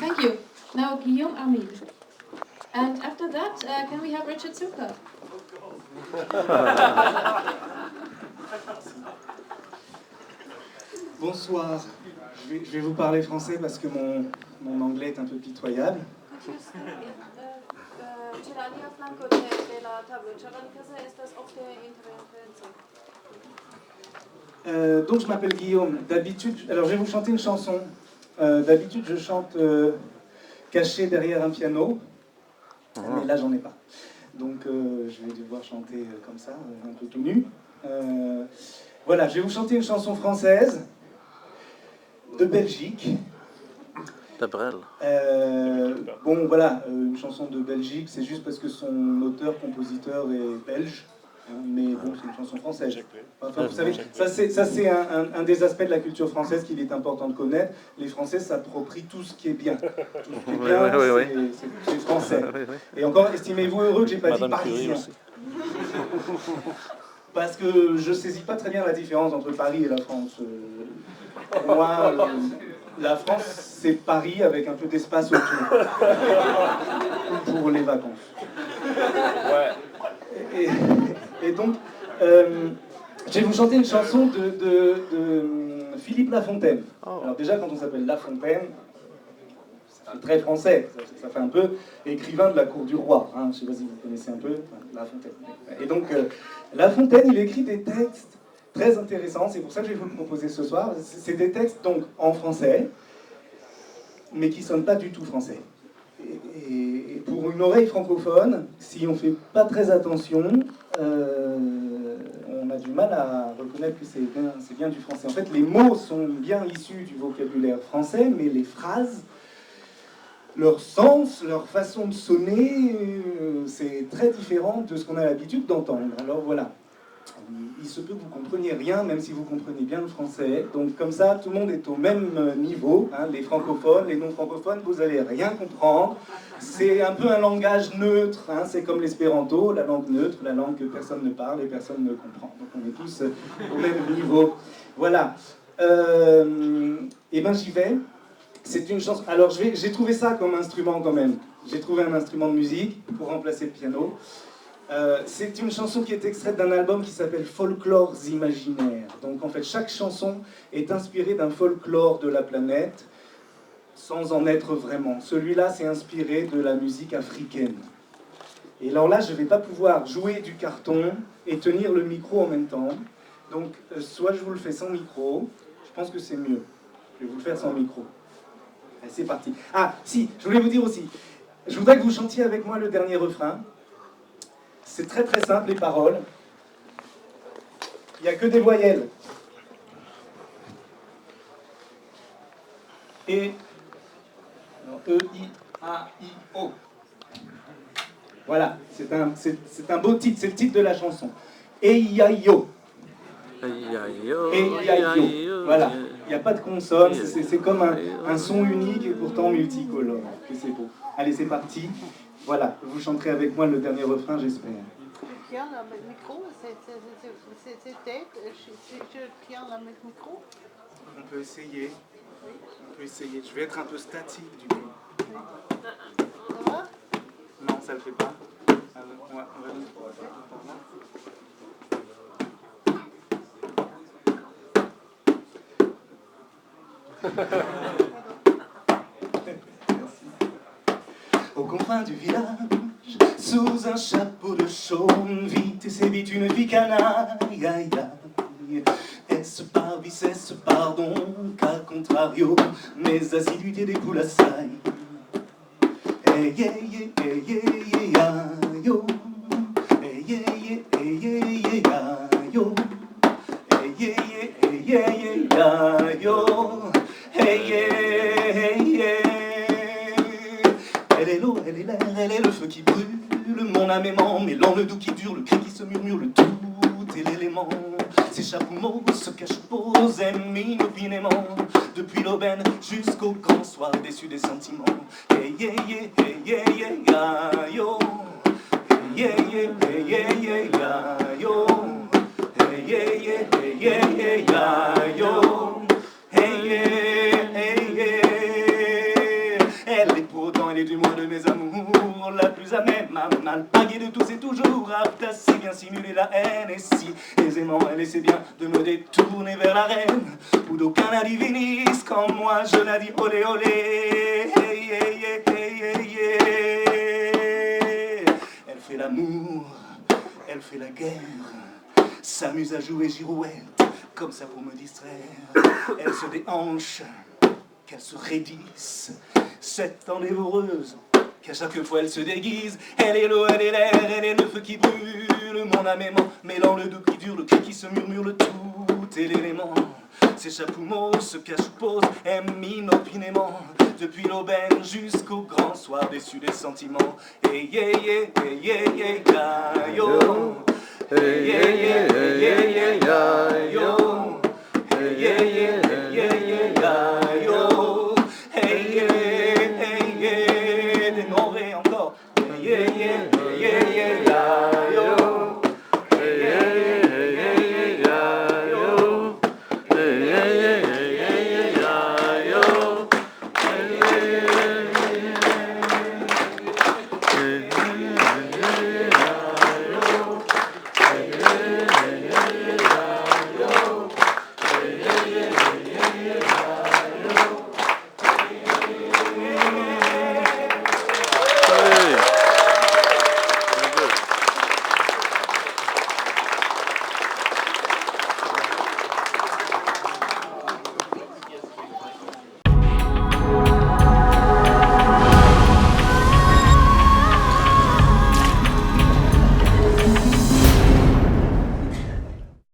Thank you. Now Guillaume Armin. And after that, can we have Richard Zucker? Bonsoir. Je vais vous parler français parce que mon anglais est un peu pitoyable. Donc je m'appelle Guillaume. D'habitude, alors je vais vous chanter une chanson. D'habitude je chante caché derrière un piano, mais là j'en ai pas. Donc je vais devoir chanter comme ça, un peu tout nu. Voilà, je vais vous chanter une chanson française de Belgique. Bon voilà, une chanson de Belgique, c'est juste parce que son auteur-compositeur est belge. Mais bon, c'est une chanson française. Enfin, vous savez, ça c'est un des aspects de la culture française qu'il est important de connaître. Les Français s'approprient tout ce qui est bien. Tout ce qui est bien, c'est français. Et encore, estimez-vous heureux que j'ai pas dit parisien. Parce que je saisis pas très bien la différence entre Paris et la France. Pour moi, la France, c'est Paris avec un peu d'espace autour. Pour les vacances. Ouais. Et donc, je vais vous chanter une chanson de Philippe Lafontaine. Alors déjà, quand on s'appelle Lafontaine, c'est très français, ça fait un peu écrivain de la cour du roi. Hein. Je ne sais pas si vous connaissez un peu Lafontaine. Et donc, Lafontaine, il écrit des textes très intéressants, c'est pour ça que je vais vous le proposer ce soir. C'est des textes donc en français, mais qui ne sonnent pas du tout français. Et pour une oreille francophone, si on ne fait pas très attention, on a du mal à reconnaître que c'est bien du français. En fait, les mots sont bien issus du vocabulaire français, mais les phrases, leur sens, leur façon de sonner, c'est très différent de ce qu'on a l'habitude d'entendre. Alors voilà. Il se peut que vous ne compreniez rien, même si vous comprenez bien le français. Donc comme ça, tout le monde est au même niveau. Hein, les francophones, les non-francophones, vous n'allez rien comprendre. C'est un peu un langage neutre. Hein, c'est comme l'espéranto, la langue neutre, la langue que personne ne parle et personne ne comprend. Donc on est tous au même niveau. Voilà. Et ben j'y vais. C'est une chanson. Alors j'ai trouvé ça comme instrument quand même. J'ai trouvé un instrument de musique pour remplacer le piano. C'est une chanson qui est extraite d'un album qui s'appelle Folklores imaginaires. Donc en fait, chaque chanson est inspirée d'un folklore de la planète, sans en être vraiment. Celui-là, c'est inspiré de la musique africaine. Et alors là, je ne vais pas pouvoir jouer du carton et tenir le micro en même temps. Donc soit je vous le fais sans micro, je pense que c'est mieux. Je vais vous le faire sans micro. Allez, c'est parti. Ah, si, je voulais vous dire aussi, je voudrais que vous chantiez avec moi le dernier refrain. C'est très très simple, les paroles. Il n'y a que des voyelles. E, E-I-A-I-O. Voilà, c'est un beau titre, c'est le titre de la chanson. E-I-A-I-O. E-I-A-I-O. Voilà, il n'y a pas de consonne, c'est comme un son unique et pourtant multicolore. Que c'est beau. Allez, c'est parti. Voilà, vous chanterez avec moi le dernier refrain, j'espère. Je tiens le micro, c'est tête, je tiens le micro. On peut essayer. On peut essayer. Je vais être un peu statique du coup. Ça va? Non, ça le fait pas. Aux confins du village, sous un chapeau de chaume, vite et c'est vite une vie canaille. Est-ce par vice, est-ce pardon, qu'à contrario, mes assiduités des poules à saille. Hey, yeah, yeah, hey, yeah, yeah, yo. Hey, yeah, yeah, hey, yeah, yeah, yo. Hey, yeah, yeah, hey, yeah, yeah, yo. Hey, yeah, hey, yeah. Elle est l'eau, elle est l'air, elle est le feu qui brûle, mon âme aimant, mêlant le doux qui dure, le cri qui se murmure, le tout est l'élément. S'échappe ou mot, se cache, pose, aime inopinément, depuis l'aubaine jusqu'au grand soir déçu des sentiments. Hey, yeah, yeah, hey, yeah, yeah, yeah, yo. Hey, yeah, yeah, hey, yeah, yeah, yeah, yo. Hey, yeah, yeah, hey, yeah, yeah, yeah, yo. Hey, yeah, hey, yeah. elle est du moins de mes amours la plus amère, mal paguée de tous et toujours, apte à si bien simuler la haine, et si aisément elle essaie bien de me détourner vers la reine, où d'aucun la divinise, quand moi je la dis olé olé, hey, hey, hey, hey, hey, hey. Elle fait l'amour, elle fait la guerre, s'amuse à jouer girouette, comme ça pour me distraire, elle se déhanche, qu'elle se raidisse, cette dévoreuse, qu'à chaque fois elle se déguise, elle est l'eau, elle est l'air, elle est le feu qui brûle, mon âme aimant, mêlant le doux qui dure, le cri qui se murmure, le tout est l'élément, s'échappe ou mot, se cache ou pose, aime inopinément, depuis l'aubaine jusqu'au grand soir déçu des sentiments, hey yeah yeah, hey yeah yeah, yeah yo, hey yeah yeah, hey yeah yeah, yeah yo, hey yeah yeah, hey yeah yeah, yeah yo, hey yeah, hey yeah, des noms et encore, hey yeah yeah.